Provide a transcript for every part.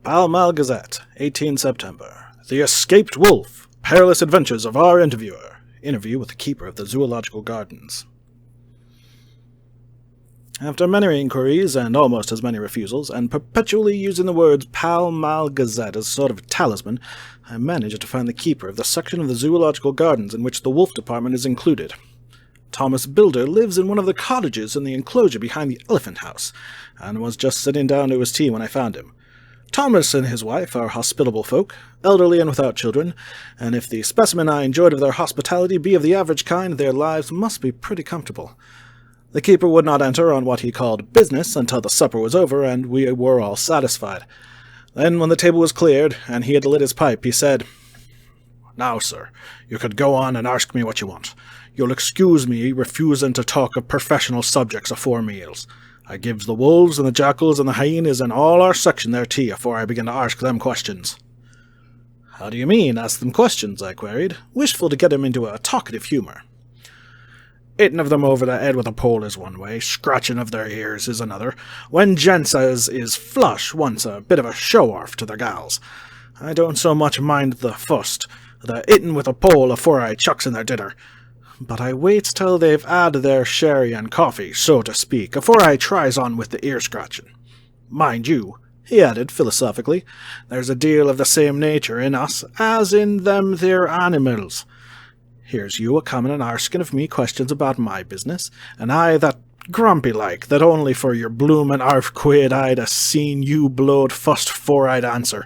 Pall Gazette, 18 September. The Escaped Wolf. Perilous Adventures of Our Interviewer. Interview with the Keeper of the Zoological Gardens. After many inquiries and almost as many refusals, and perpetually using the words Pall Gazette as a sort of talisman, I managed to find the keeper of the section of the Zoological Gardens in which the wolf department is included. Thomas Builder lives in one of the cottages in the enclosure behind the elephant house, and was just sitting down to his tea when I found him. Thomas and his wife are hospitable folk, elderly and without children, and if the specimen I enjoyed of their hospitality be of the average kind, their lives must be pretty comfortable. The keeper would not enter on what he called business until the supper was over, and we were all satisfied. Then, when the table was cleared, and he had lit his pipe, he said, "Now, sir, you could go on and ask me what you want. You'll excuse me refusing to talk of professional subjects afore meals. I gives the wolves and the jackals and the hyenas and all our section their tea afore I begin to ask them questions." "How do you mean, ask them questions?" I queried, wishful to get him into a talkative humour. "Hitting of them over the head with a pole is one way, scratching of their ears is another. When gents as is flush wants a bit of a show-off to their gals. I don't so much mind the fust, the hitting with a pole afore I chucks in their dinner. But I waits till they've had their sherry and coffee, so to speak, afore I tries on with the ear-scratching. Mind you," he added philosophically, "there's a deal of the same nature in us as in them there animals. Here's you a-comin' and arskin' of me questions about my business, and I that grumpy-like, that only for your bloomin' 1/2 quid I'd a-seen you blowed fust 'fore I'd answer.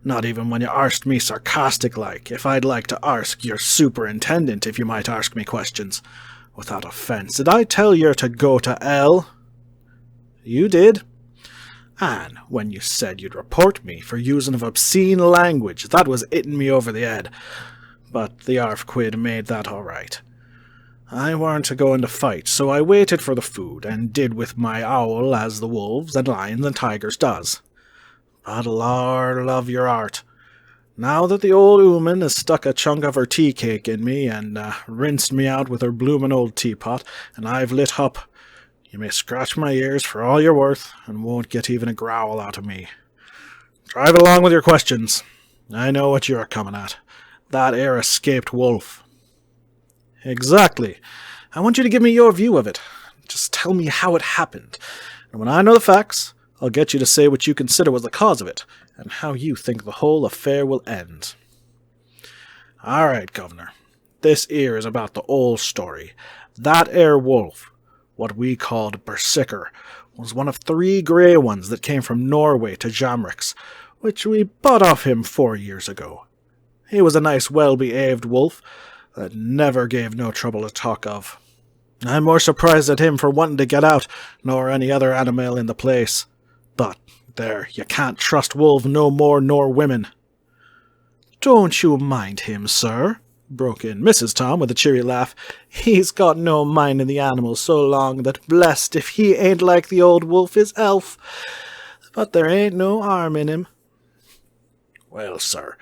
Not even when you arsked me sarcastic-like, if I'd like to arsk your superintendent if you might arsk me questions. Without offence, did I tell yer to go to hell?" "You did." "And when you said you'd report me for using of obscene language, that was hitting me over the head. But the 1/2 quid made that all right. I warn't a-going to fight, so I waited for the food, and did with my owl as the wolves and lions and tigers does. But Lord love your heart, now that the old 'ooman has stuck a chunk of her tea-cake in me, and rinsed me out with her bloomin' old teapot, and I've lit up, you may scratch my ears for all you're worth, and won't get even a growl out of me. Drive along with your questions. I know what you're coming at. That 'ere escaped wolf." "Exactly. I want you to give me your view of it. Just tell me how it happened, and when I know the facts, I'll get you to say what you consider was the cause of it, and how you think the whole affair will end." "All right, Governor. This 'ere is about the old story. That 'ere wolf, what we called Berserker, was one of 3 grey ones that came from Norway to Jamrix, which we bought off him 4 years ago. He was a nice, well-behaved wolf that never gave no trouble to talk of. I'm more surprised at him for wanting to get out nor any other animal in the place. But there, you can't trust wolves no more nor women." "Don't you mind him, sir," broke in Mrs. Tom with a cheery laugh. "He's got no mind in the animals so long that blessed if he ain't like the old wolf his elf. But there ain't no harm in him." "Well, sir,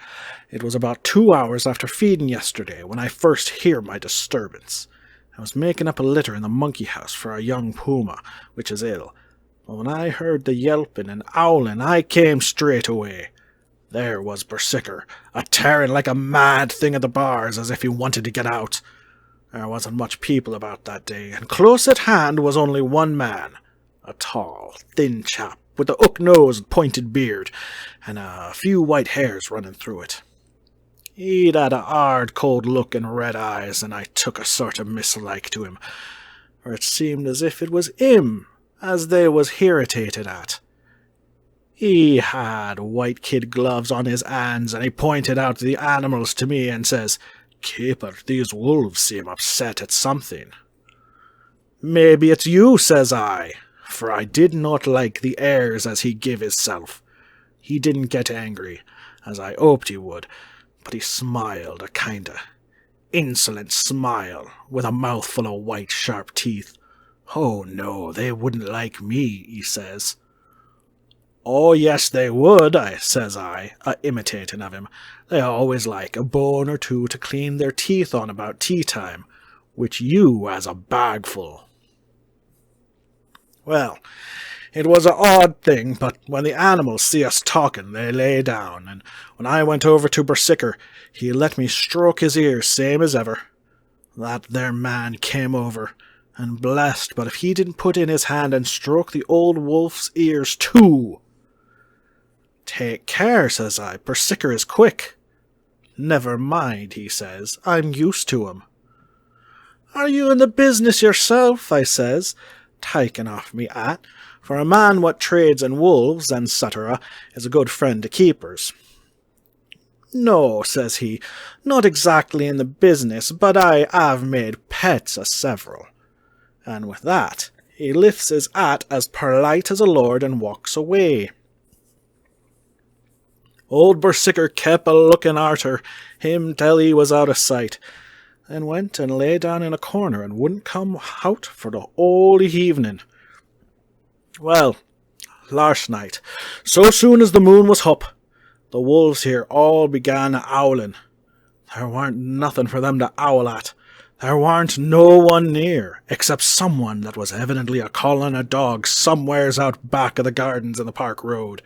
it was about 2 hours after feeding yesterday when I first hear my disturbance. I was making up a litter in the monkey house for our young puma, which is ill. But when I heard the yelping and howling, I came straight away. There was Berserker, a-tearing like a mad thing at the bars as if he wanted to get out. There wasn't much people about that day, and close at hand was only one man, a tall, thin chap, with a hook nose and pointed beard, and a few white hairs running through it. He'd had a hard, cold look and red eyes, and I took a sort of mislike to him, for it seemed as if it was him as they was irritated at. He had white kid gloves on his hands, and he pointed out the animals to me and says, 'Keeper, these wolves seem upset at something.' 'Maybe it's you,' says I, for I did not like the airs as he give hisself. He didn't get angry, as I hoped he would, but he smiled a kinda insolent smile, with a mouthful of white sharp teeth. 'Oh no, they wouldn't like me,' he says. 'Oh yes, they would,' says I, imitating of him. 'They always like a bone or two to clean their teeth on about tea-time, which you has a bagful.' Well, It was a odd thing, but when the animals see us talking, they lay down, and when I went over to Berserker, he let me stroke his ears same as ever. That there man came over, and blessed, but if he didn't put in his hand and stroke the old wolf's ears too. Take care, says I, Berserker is quick. Never mind, he says, I'm used to him. Are you in the business yourself, I says, taking off me hat, for a man what trades in wolves, and cetera, is a good friend to keepers. No, says he, not exactly in the business, but I have made pets a several. And with that, he lifts his hat as polite as a lord and walks away. Old Berserker kept a looking arter, him till he was out of sight, then went and lay down in a corner and wouldn't come out for the whole evening. Well, last night, so soon as the moon was up, the wolves here all began owling. There warn't nothing for them to owl at. There warn't no one near, except someone that was evidently a-calling a dog somewheres out back of the gardens in the park road.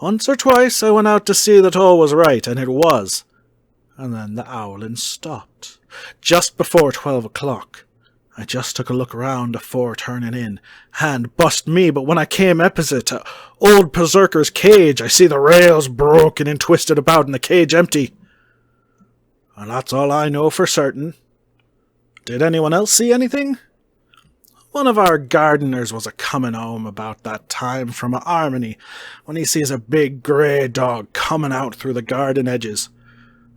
Once or twice I went out to see that all was right, and it was. And then the owling stopped, just before 12 o'clock. I just took a look round afore turning in, and bust me, but when I came opposite to old Berserker's cage, I see the rails broken and twisted about and the cage empty. And that's all I know for certain. Did anyone else see anything? One of our gardeners was a-comin' home about that time from a harmony, when he sees a big grey dog comin' out through the garden edges.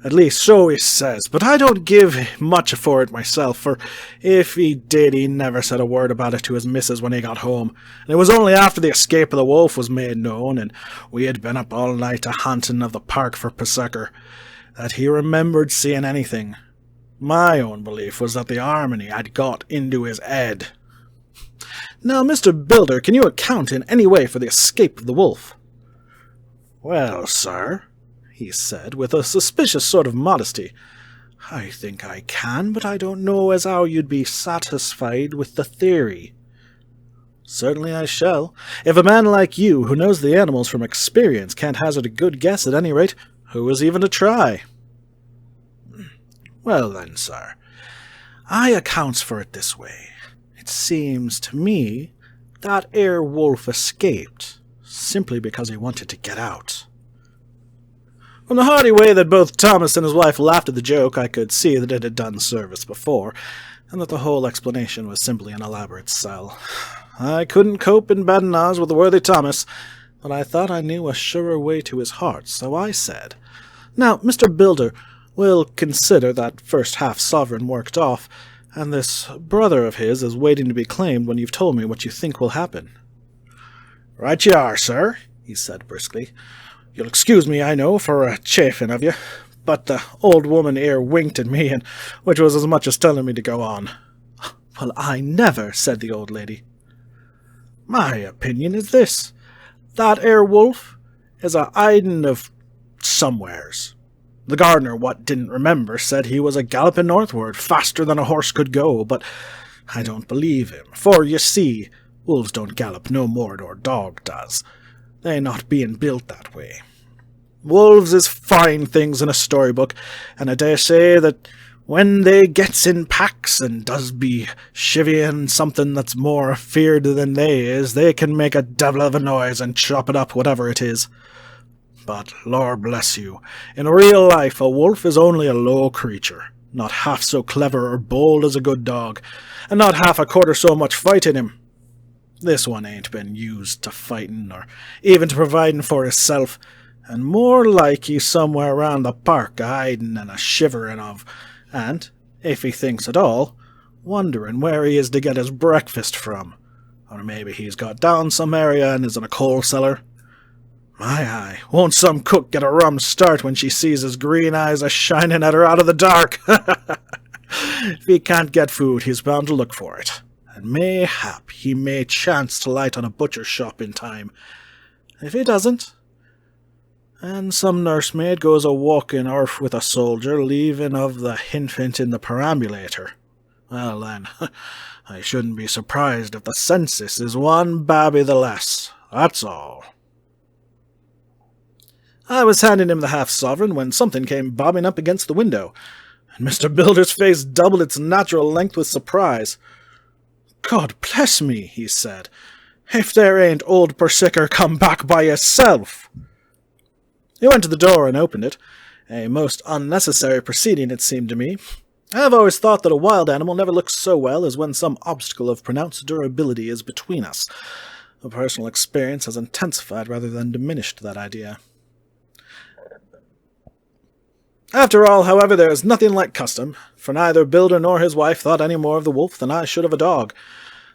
At least so he says, but I don't give much for it myself, for if he did, he never said a word about it to his missus when he got home, and it was only after the escape of the wolf was made known, and we had been up all night a-hunting of the park for Berserker, that he remembered seeing anything. My own belief was that the harmony had got into his head. Now, Mr. Builder, can you account in any way for the escape of the wolf? Well, sir, he said, with a suspicious sort of modesty, I think I can, but I don't know as how you'd be satisfied with the theory. Certainly I shall. If a man like you, who knows the animals from experience, can't hazard a good guess at any rate, who is even to try? Well then, sir, I accounts for it this way. It seems to me that ere wolf escaped, simply because he wanted to get out. From the hearty way that both Thomas and his wife laughed at the joke, I could see that it had done service before, and that the whole explanation was simply an elaborate sell. I couldn't cope in badinage with the worthy Thomas, but I thought I knew a surer way to his heart, so I said, Now, Mr. Builder, we'll consider that first half-sovereign worked off, and this brother of his is waiting to be claimed when you've told me what you think will happen. Right you are, sir, he said briskly. You'll excuse me, I know, for a chaffing of you, but the old woman here winked at me, and which was as much as telling me to go on. Well, I never, said the old lady. My opinion is this. That ere wolf is a hiding of somewheres. The gardener what didn't remember said he was a-galloping northward, faster than a horse could go, but I don't believe him, for, you see, wolves don't gallop no more nor dog does, they not being built that way. Wolves is fine things in a storybook, and I dare say that when they gets in packs and does be chivying something that's more afeard than they is, they can make a devil of a noise and chop it up whatever it is. But, Lord bless you, in real life a wolf is only a low creature, not half so clever or bold as a good dog, and not half a quarter so much fight in him. This one ain't been used to fighting, or even to providing for hisself, and more like he's somewhere round the park a-hiding and a-shivering of, and, if he thinks at all, wondering where he is to get his breakfast from, or maybe he's got down some area and is in a coal cellar. My eye, won't some cook get a rum start when she sees his green eyes a-shining at her out of the dark? If he can't get food, he's bound to look for it, and mayhap he may chance to light on a butcher's shop in time. If he doesn't, and some nursemaid goes a-walking off with a soldier, leaving of the hinfant in the perambulator, Well then, I shouldn't be surprised if the census is one babby the less. That's all. I was handing him the half-sovereign when something came bobbing up against the window, and Mr. Builder's face doubled its natural length with surprise. "God bless me," he said, "if there ain't old Persicker come back by yourself." He went to the door and opened it, a most unnecessary proceeding it seemed to me. I have always thought that a wild animal never looks so well as when some obstacle of pronounced durability is between us. A personal experience has intensified rather than diminished that idea. After all, however, there is nothing like custom, for neither Builder nor his wife thought any more of the wolf than I should of a dog.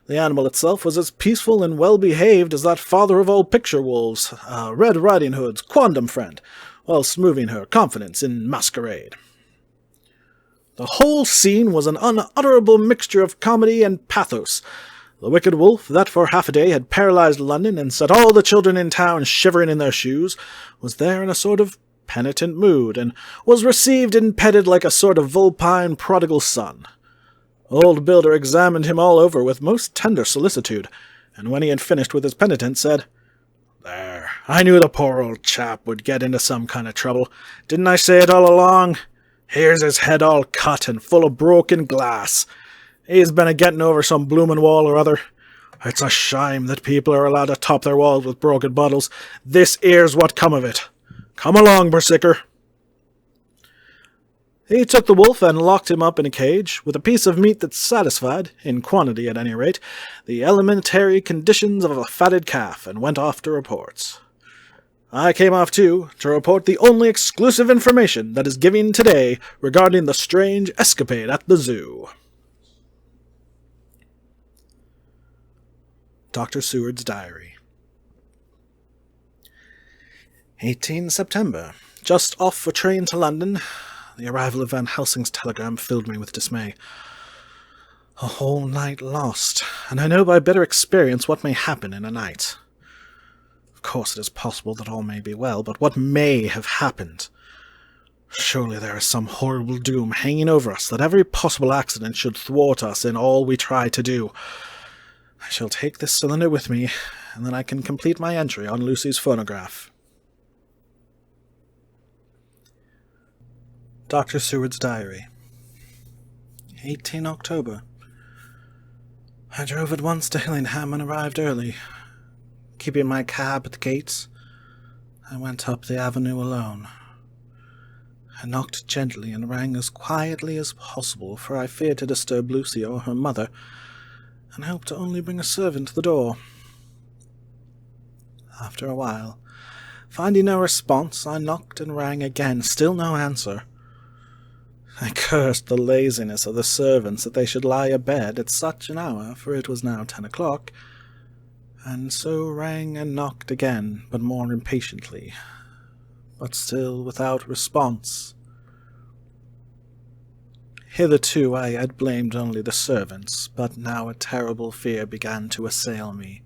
The animal itself was as peaceful and well-behaved as that father of all picture wolves, Red Riding Hood's quondam friend, whilst moving her confidence in masquerade. The whole scene was an unutterable mixture of comedy and pathos. The wicked wolf, that for half a day had paralyzed London and set all the children in town shivering in their shoes, was there in a sort of penitent mood, and was received and petted like a sort of vulpine prodigal son. Old Builder examined him all over with most tender solicitude, and when he had finished with his penitence, said, "There, I knew the poor old chap would get into some kind of trouble. Didn't I say it all along? Here's his head all cut and full of broken glass. He's been a-getting over some bloomin' wall or other. It's a shame that people are allowed to top their walls with broken bottles. This here's what come of it. Come along, Persicker." He took the wolf and locked him up in a cage, with a piece of meat that satisfied, in quantity at any rate, the elementary conditions of a fatted calf, and went off to report. I came off too, to report the only exclusive information that is given today regarding the strange escapade at the zoo. Dr. Seward's Diary. 18 September. Just off for train to London. The arrival of Van Helsing's telegram filled me with dismay. A whole night lost, and I know by bitter experience what may happen in a night. Of course it is possible that all may be well, but what may have happened? Surely there is some horrible doom hanging over us that every possible accident should thwart us in all we try to do. I shall take this cylinder with me, and then I can complete my entry on Lucy's phonograph. Dr. Seward's Diary. 18 October. I drove at once to Hillingham and arrived early. Keeping my cab at the gates, I went up the avenue alone. I knocked gently and rang as quietly as possible, for I feared to disturb Lucy or her mother, and hoped to only bring a servant to the door. After a while, finding no response, I knocked and rang again, still no answer. I cursed the laziness of the servants that they should lie abed at such an hour, for it was now 10 o'clock, and so rang and knocked again, but more impatiently, but still without response. Hitherto I had blamed only the servants, but now a terrible fear began to assail me.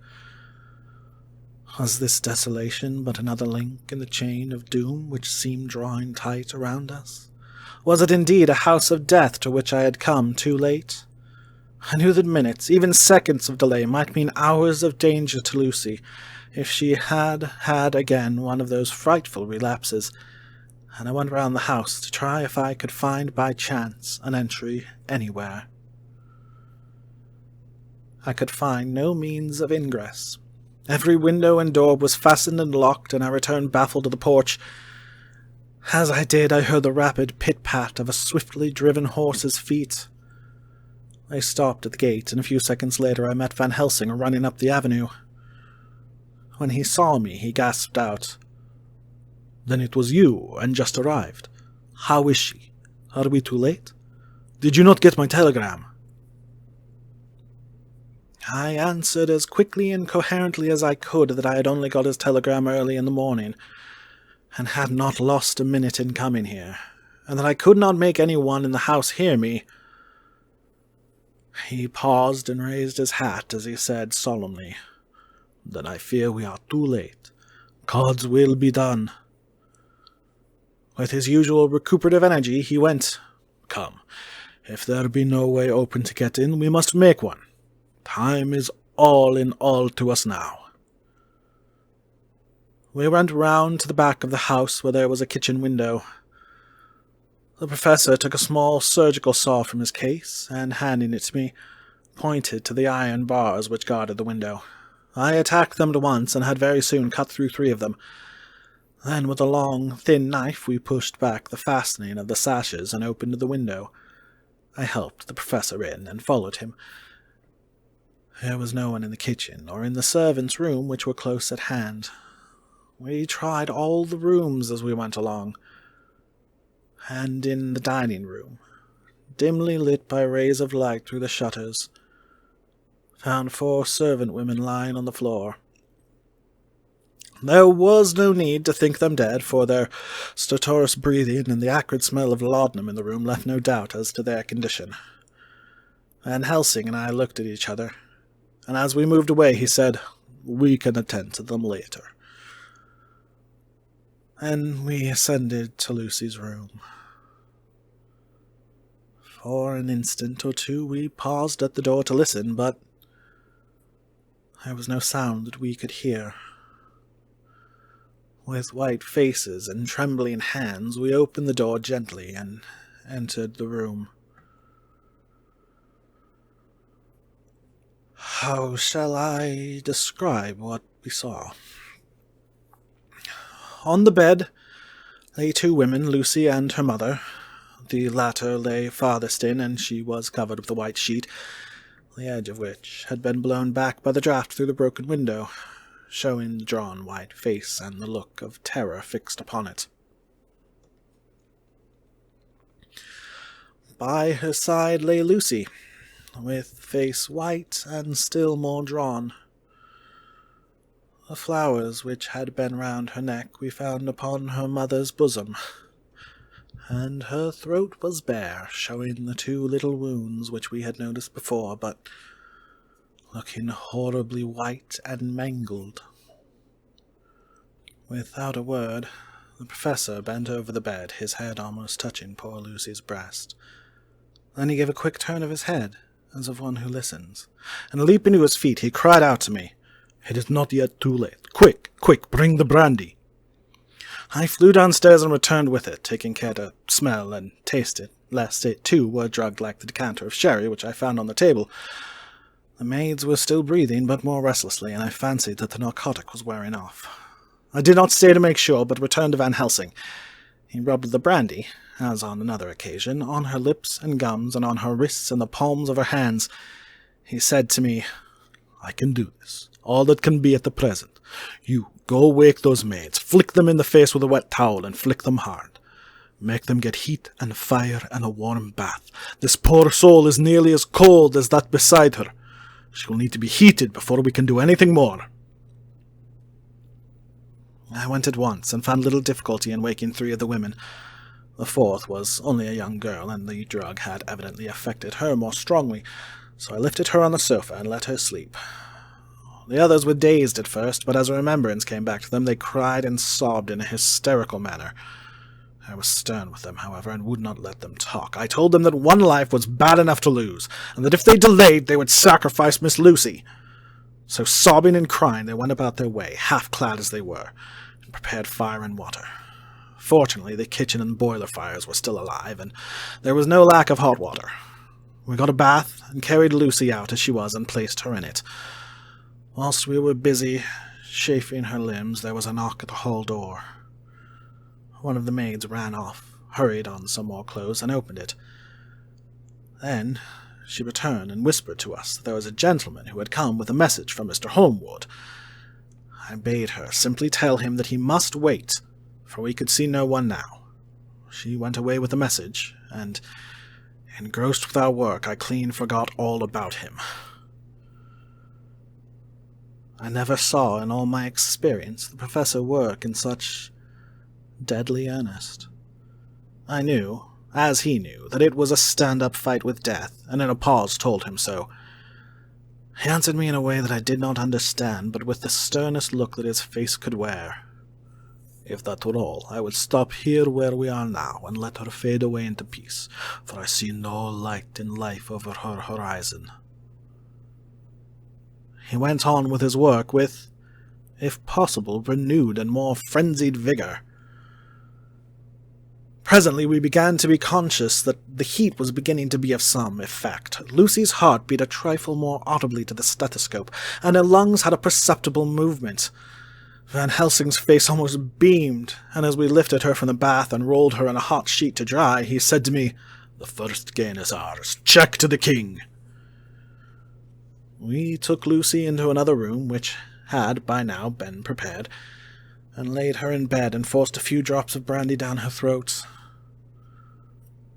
Was this desolation but another link in the chain of doom which seemed drawing tight around us? Was it indeed a house of death to which I had come too late? I knew that minutes, even seconds of delay might mean hours of danger to Lucy, if she had had again one of those frightful relapses, and I went round the house to try if I could find by chance an entry anywhere. I could find no means of ingress. Every window and door was fastened and locked, and I returned baffled to the porch. As I did, I heard the rapid pit-pat of a swiftly driven horse's feet. I stopped at the gate, and a few seconds later I met Van Helsing running up the avenue. When he saw me, he gasped out, "Then it was you, and just arrived. How is she? Are we too late? Did you not get my telegram?" I answered as quickly and coherently as I could that I had only got his telegram early in the morning, and had not lost a minute in coming here, and that I could not make any one in the house hear me. He paused and raised his hat as he said solemnly, "Then I fear we are too late. God's will be done." With his usual recuperative energy, he went, "Come, If there be no way open to get in, we must make one. Time is all in all to us now. We went round to the back of the house where there was a kitchen window. The professor took a small surgical saw from his case, and handing it to me, pointed to the iron bars which guarded the window. I attacked them at once, and had very soon cut through 3 of them. Then with a long, thin knife we pushed back the fastening of the sashes and opened the window. I helped the professor in, and followed him. There was no one in the kitchen, or in the servants' room, which were close at hand. We tried all the rooms as we went along, and in the dining room, dimly lit by rays of light through the shutters, found 4 servant women lying on the floor. There was no need to think them dead, for their stertorous breathing and the acrid smell of laudanum in the room left no doubt as to their condition. Van Helsing and I looked at each other, and as we moved away he said, "We can attend to them later." And we ascended to Lucy's room. For an instant or 2 we paused at the door to listen, but there was no sound that we could hear. With white faces and trembling hands, we opened the door gently and entered the room. How shall I describe what we saw? On the bed lay 2 women, Lucy and her mother. The latter lay farthest in, and she was covered with a white sheet, the edge of which had been blown back by the draught through the broken window, showing the drawn white face and the look of terror fixed upon it. By her side lay Lucy, with face white and still more drawn. The flowers which had been round her neck we found upon her mother's bosom, and her throat was bare, showing the 2 little wounds which we had noticed before, but looking horribly white and mangled. Without a word, the professor bent over the bed, his head almost touching poor Lucy's breast. Then he gave a quick turn of his head, as of one who listens, and leaping to his feet, he cried out to me, "It is not yet too late. Quick, quick, bring the brandy." I flew downstairs and returned with it, taking care to smell and taste it, lest it too were drugged like the decanter of sherry which I found on the table. The maids were still breathing, but more restlessly, and I fancied that the narcotic was wearing off. I did not stay to make sure, but returned to Van Helsing. He rubbed the brandy, as on another occasion, on her lips and gums, and on her wrists and the palms of her hands. He said to me, "I can do this, all that can be at the present. You, go wake those maids, flick them in the face with a wet towel, and flick them hard. Make them get heat and fire and a warm bath. This poor soul is nearly as cold as that beside her. She will need to be heated before we can do anything more." I went at once, and found little difficulty in waking 3 of the women. The 4th was only a young girl, and the drug had evidently affected her more strongly, so I lifted her on the sofa and let her sleep. The others were dazed at first, but as remembrance came back to them, they cried and sobbed in a hysterical manner. I was stern with them, however, and would not let them talk. I told them that 1 life was bad enough to lose, and that if they delayed, they would sacrifice Miss Lucy. So, sobbing and crying, they went about their way, half-clad as they were, and prepared fire and water. Fortunately, the kitchen and boiler fires were still alive, and there was no lack of hot water. We got a bath, and carried Lucy out as she was, and placed her in it. Whilst we were busy chafing her limbs, there was a knock at the hall door. One of the maids ran off, hurried on some more clothes, and opened it. Then she returned and whispered to us that there was a gentleman who had come with a message from Mr. Holmwood. I bade her simply tell him that he must wait, for we could see no one now. She went away with the message, and, engrossed with our work, I clean forgot all about him. I never saw in all my experience the professor work in such deadly earnest. I knew, as he knew, that it was a stand-up fight with death, and in a pause told him so. He answered me in a way that I did not understand, but with the sternest look that his face could wear. If that were all, I would stop here where we are now and let her fade away into peace, for I see no light in life over her horizon. He went on with his work with, if possible, renewed and more frenzied vigor. Presently we began to be conscious that the heat was beginning to be of some effect. Lucy's heart beat a trifle more audibly to the stethoscope, and her lungs had a perceptible movement. Van Helsing's face almost beamed, and as we lifted her from the bath and rolled her in a hot sheet to dry, he said to me, "The first gain is ours. Check to the king." We took Lucy into another room, which had by now been prepared, and laid her in bed and forced a few drops of brandy down her throat.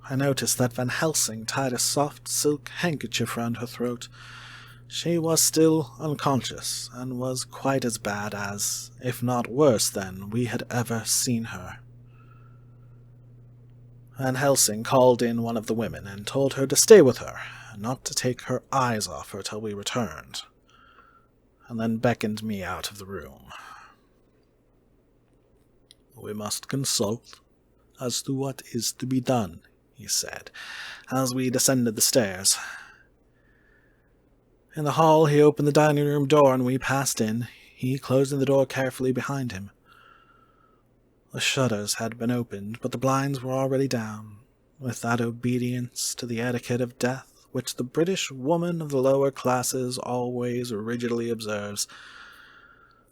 I noticed that Van Helsing tied a soft silk handkerchief round her throat. She was still unconscious, and was quite as bad as, if not worse than, we had ever seen her. Van Helsing called in one of the women and told her to stay with her, and not to take her eyes off her till we returned, and then beckoned me out of the room. "We must consult as to what is to be done," he said, as we descended the stairs. In the hall he opened the dining room door and we passed in, he closing the door carefully behind him. The shutters had been opened, but the blinds were already down, with that obedience to the etiquette of death which the British woman of the lower classes always rigidly observes.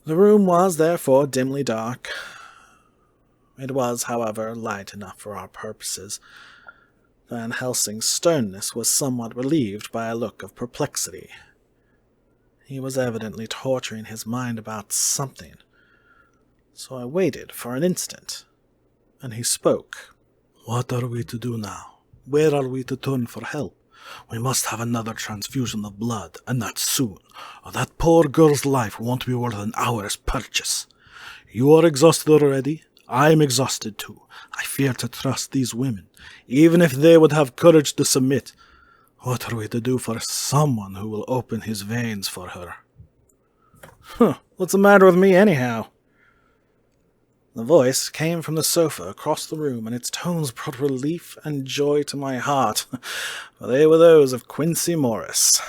The room was therefore dimly dark. It was, however, light enough for our purposes. Van Helsing's sternness was somewhat relieved by a look of perplexity. He was evidently torturing his mind about something, so I waited for an instant, and he spoke. "What are we to do now? Where are we to turn for help? We must have another transfusion of blood, and that soon, or that poor girl's life won't be worth an hour's purchase. You are exhausted already. I'm exhausted too. I fear to trust these women, even if they would have courage to submit. What are we to do for someone who will open his veins for her?" What's the matter with me, anyhow?" The voice came from the sofa across the room, and its tones brought relief and joy to my heart, for they were those of Quincy Morris.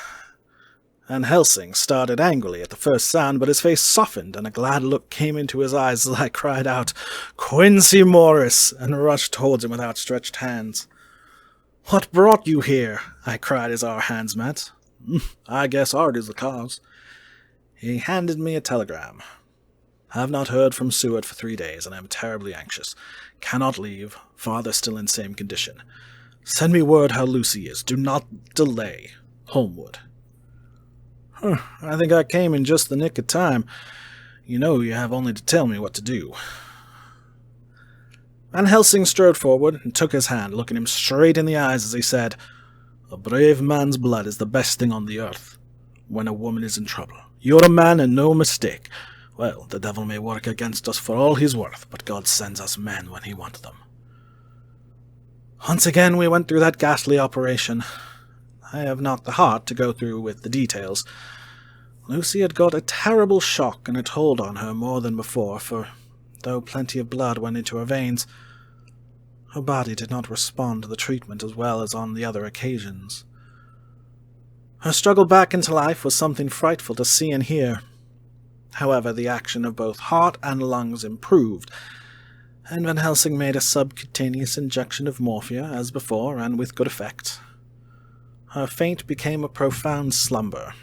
Van Helsing started angrily at the first sound, but his face softened, and a glad look came into his eyes as I cried out, "Quincy Morris!" and rushed towards him with outstretched hands. "What brought you here?" I cried as our hands met. "I guess art is the cause." He handed me a telegram. "Have not heard from Seward for 3 days, and I am terribly anxious. Cannot leave. Father still in same condition. Send me word how Lucy is. Do not delay. Holmwood." I think I came in just the nick of time. You know you have only to tell me what to do." Van Helsing strode forward and took his hand, looking him straight in the eyes as he said, "A brave man's blood is the best thing on the earth when a woman is in trouble. You're a man and no mistake. Well, the devil may work against us for all he's worth, but God sends us men when he wants them." Once again we went through that ghastly operation. I have not the heart to go through with the details. Lucy had got a terrible shock, and it told on her more than before, for though plenty of blood went into her veins, her body did not respond to the treatment as well as on the other occasions. Her struggle back into life was something frightful to see and hear. However, the action of both heart and lungs improved, and Van Helsing made a subcutaneous injection of morphia as before, and with good effect. Her faint became a profound slumber.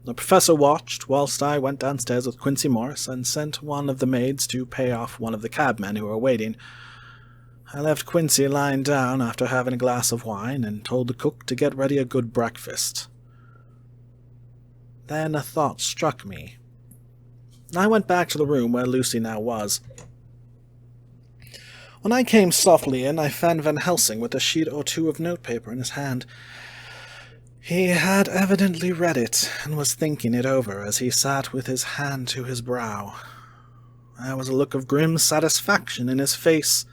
The professor watched whilst I went downstairs with Quincy Morris and sent one of the maids to pay off one of the cabmen who were waiting. I left Quincy lying down after having a glass of wine and told the cook to get ready a good breakfast. Then a thought struck me. I went back to the room where Lucy now was. When I came softly in, I found Van Helsing with a sheet or two of notepaper in his hand. He had evidently read it, and was thinking it over as he sat with his hand to his brow. There was a look of grim satisfaction in his face,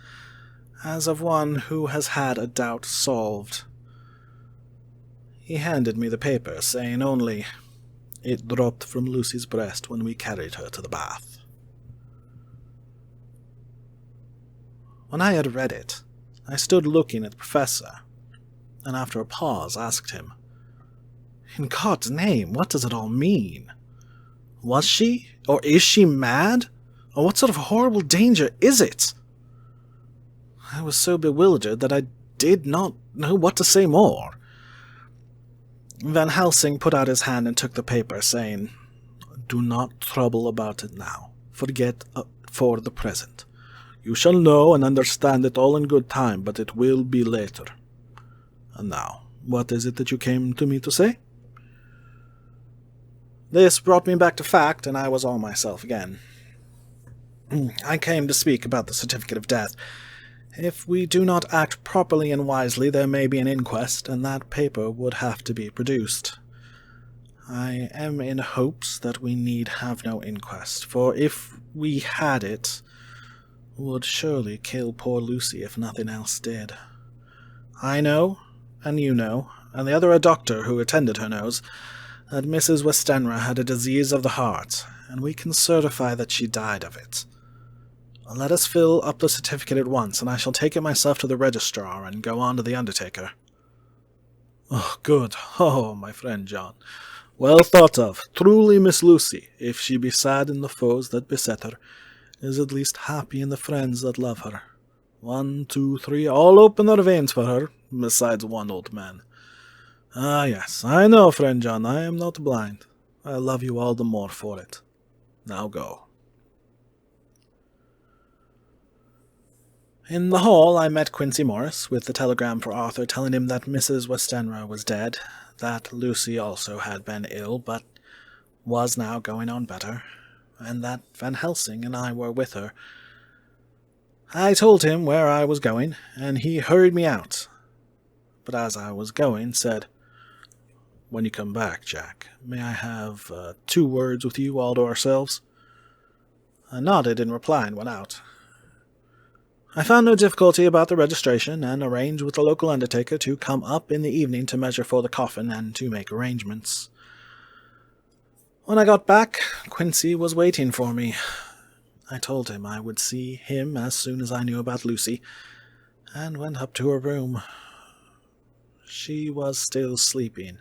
as of one who has had a doubt solved. He handed me the paper, saying only, "It dropped from Lucy's breast when we carried her to the bath." When I had read it, I stood looking at the professor, and after a pause asked him, "In God's name, what does it all mean? Was she, or is she mad? Or what sort of horrible danger is it?" I was so bewildered that I did not know what to say more. Van Helsing put out his hand and took the paper, saying, "Do not trouble about it now. Forget for the present. You shall know and understand it all in good time, but it will be later. And now, what is it that you came to me to say?" This brought me back to fact, and I was all myself again. "I came to speak about the certificate of death. If we do not act properly and wisely, there may be an inquest, and that paper would have to be produced. I am in hopes that we need have no inquest, for if we had it, would surely kill poor Lucy if nothing else did. I know, and you know, and the other doctor who attended her knows, that Mrs. Westenra had a disease of the heart, and we can certify that she died of it. Let us fill up the certificate at once, and I shall take it myself to the registrar and go on to the undertaker." "Oh, good. Oh, my friend John. Well thought of. Truly Miss Lucy, if she be sad in the foes that beset her, is at least happy in the friends that love her. 1, 2, 3, all open their veins for her, besides one old man. Ah, yes, I know, friend John, I am not blind. I love you all the more for it. Now go." In the hall I met Quincy Morris, with the telegram for Arthur telling him that Mrs. Westenra was dead, that Lucy also had been ill, but was now going on better, and that Van Helsing and I were with her. I told him where I was going, and he hurried me out, but as I was going, said, "When you come back, Jack, may I have 2 words with you all to ourselves?" I nodded in reply and went out. I found no difficulty about the registration, and arranged with the local undertaker to come up in the evening to measure for the coffin and to make arrangements. When I got back, Quincy was waiting for me. I told him I would see him as soon as I knew about Lucy, and went up to her room. She was still sleeping,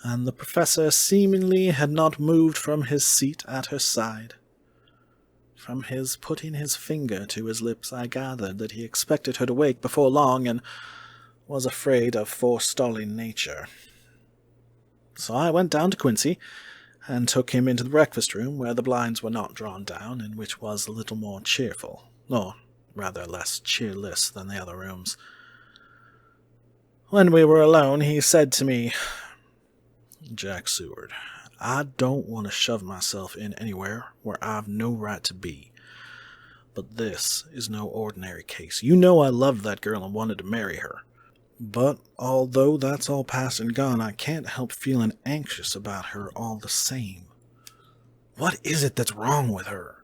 and the professor seemingly had not moved from his seat at her side. From his putting his finger to his lips, I gathered that he expected her to wake before long, and was afraid of forestalling nature. So I went down to Quincy, and took him into the breakfast-room, where the blinds were not drawn down, and which was a little more cheerful, or rather less cheerless than the other rooms. When we were alone, he said to me, "Jack Seward, I don't want to shove myself in anywhere where I've no right to be. But this is no ordinary case. You know I loved that girl and wanted to marry her. But although that's all past and gone, I can't help feeling anxious about her all the same. What is it that's wrong with her?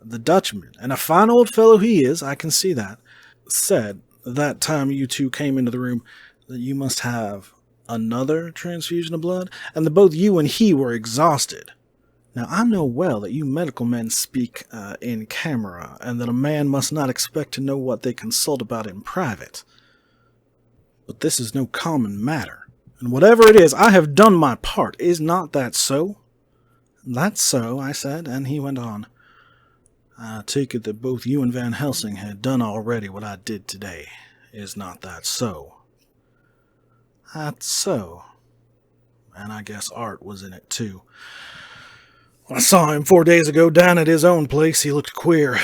The Dutchman, and a fine old fellow he is, I can see that, said that time you two came into the room that you must have another transfusion of blood, and that both you and he were exhausted. Now, I know well that you medical men speak in camera, and that a man must not expect to know what they consult about in private. But this is no common matter, and whatever it is, I have done my part. Is not that so?" "That's so," I said, and he went on. "I take it that both you and Van Helsing had done already what I did today. Is not that so?" "That's so. And I guess Art was in it, too. When I saw him 4 days ago down at his own place, he looked queer.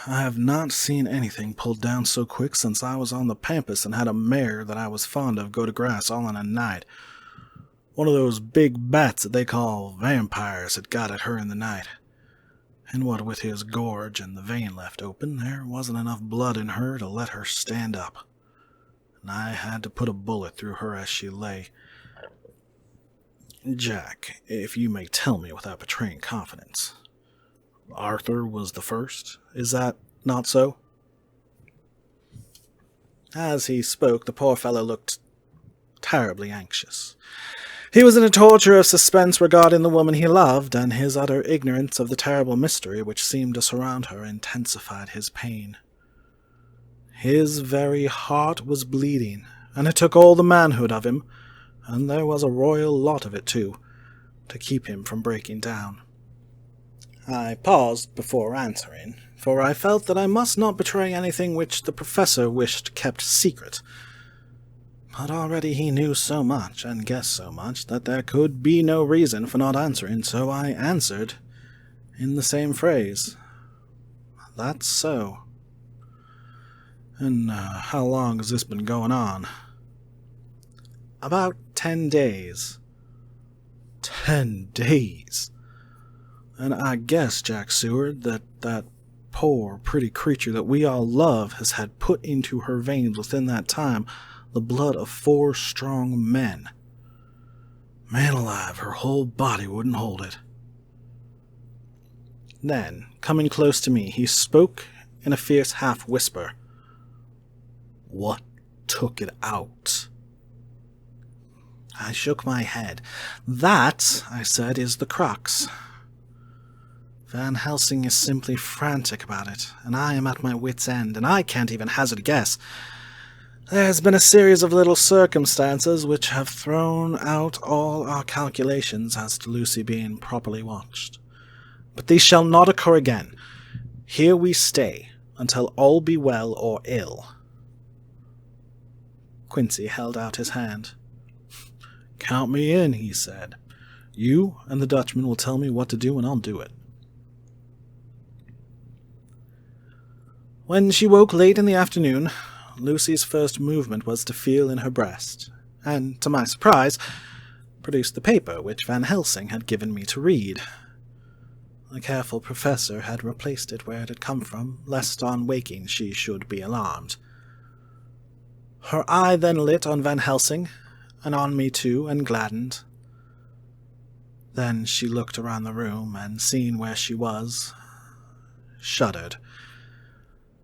I have not seen anything pulled down so quick since I was on the pampas and had a mare that I was fond of go to grass all in a night. One of those big bats that they call vampires had got at her in the night. And what with his gorge and the vein left open, there wasn't enough blood in her to let her stand up. And I had to put a bullet through her as she lay. Jack, if you may tell me without betraying confidence, Arthur was the first, is that not so?" As he spoke, the poor fellow looked terribly anxious. He was in a torture of suspense regarding the woman he loved, and his utter ignorance of the terrible mystery which seemed to surround her intensified his pain. His very heart was bleeding, and it took all the manhood of him, and there was a royal lot of it too, to keep him from breaking down. I paused before answering, for I felt that I must not betray anything which the professor wished kept secret. But already he knew so much, and guessed so much, that there could be no reason for not answering, so I answered in the same phrase. That's so. And how long has this been going on? About 10 days. 10 days? And I guess, Jack Seward, that poor, pretty creature that we all love has had put into her veins within that time the blood of 4 strong men. Man alive, her whole body wouldn't hold it. Then, coming close to me, he spoke in a fierce half-whisper. What took it out? I shook my head. That, I said, is the crux. Van Helsing is simply frantic about it, and I am at my wit's end, and I can't even hazard a guess. There has been a series of little circumstances which have thrown out all our calculations as to Lucy being properly watched. But these shall not occur again. Here we stay, until all be well or ill. Quincy held out his hand. Count me in, he said. You and the Dutchman will tell me what to do, and I'll do it. When she woke late in the afternoon, Lucy's first movement was to feel in her breast, and, to my surprise, produced the paper which Van Helsing had given me to read. The careful professor had replaced it where it had come from, lest on waking she should be alarmed. Her eye then lit on Van Helsing, and on me too, and gladdened. Then she looked around the room, and seeing where she was, shuddered.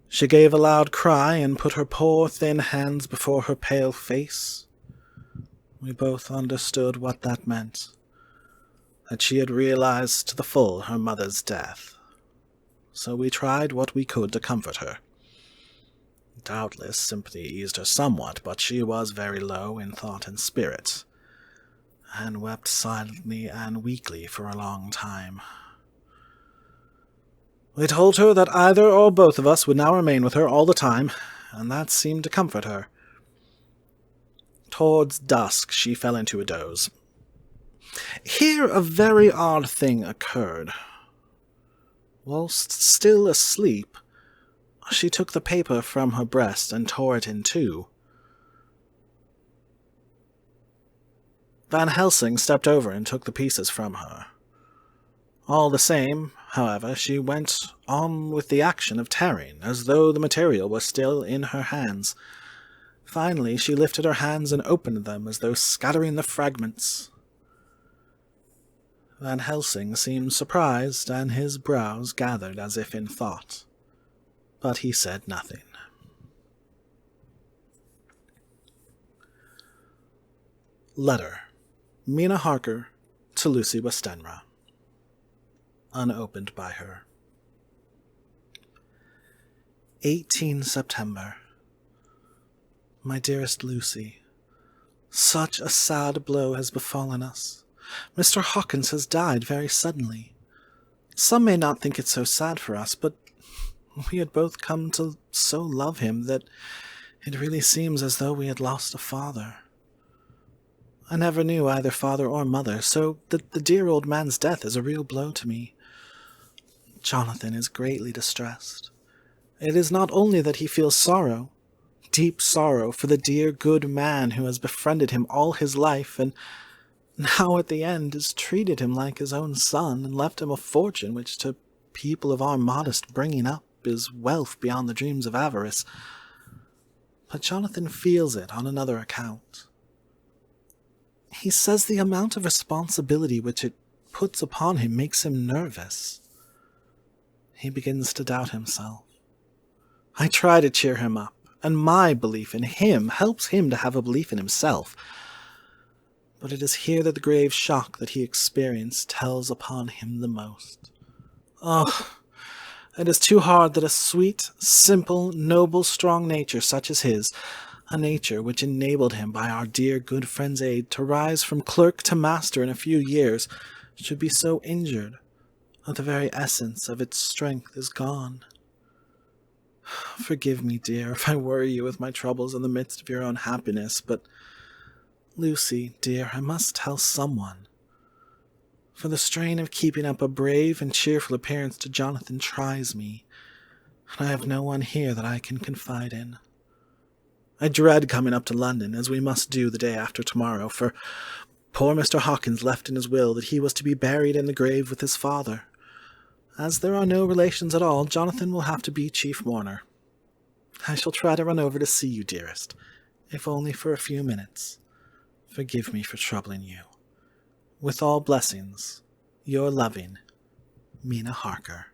She gave a loud cry, and put her poor thin hands before her pale face. We both understood what that meant, that she had realized to the full her mother's death. So we tried what we could to comfort her. Doubtless sympathy eased her somewhat, but she was very low in thought and spirit, and wept silently and weakly for a long time. We told her that either or both of us would now remain with her all the time, and that seemed to comfort her. Towards dusk she fell into a doze. Here a very odd thing occurred. Whilst still asleep, she took the paper from her breast and tore it in two. Van Helsing stepped over and took the pieces from her. All the same, however, she went on with the action of tearing, as though the material were still in her hands. Finally, she lifted her hands and opened them as though scattering the fragments. Van Helsing seemed surprised, and his brows gathered as if in thought. But he said nothing. Letter. Mina Harker to Lucy Westenra. Unopened by her. 18 September. My dearest Lucy, such a sad blow has befallen us. Mr. Hawkins has died very suddenly. Some may not think it so sad for us, but we had both come to so love him that it really seems as though we had lost a father. I never knew either father or mother, so the dear old man's death is a real blow to me. Jonathan is greatly distressed. It is not only that he feels sorrow, deep sorrow for the dear good man who has befriended him all his life, and now at the end has treated him like his own son, and left him a fortune which to people of our modest bringing up is wealth beyond the dreams of avarice. But Jonathan feels it on another account. He says the amount of responsibility which it puts upon him makes him nervous. He begins to doubt himself. I try to cheer him up, and my belief in him helps him to have a belief in himself. But it is here that the grave shock that he experienced tells upon him the most. Oh, It is too hard that a sweet, simple, noble, strong nature such as his, a nature which enabled him by our dear good friend's aid to rise from clerk to master in a few years, should be so injured that the very essence of its strength is gone. Forgive me, dear, if I worry you with my troubles in the midst of your own happiness, but, Lucy, dear, I must tell someone. For the strain of keeping up a brave and cheerful appearance to Jonathan tries me, and I have no one here that I can confide in. I dread coming up to London, as we must do the day after tomorrow, for poor Mr. Hawkins left in his will that he was to be buried in the grave with his father. As there are no relations at all, Jonathan will have to be chief mourner. I shall try to run over to see you, dearest, if only for a few minutes. Forgive me for troubling you. With all blessings, your loving, Mina Harker.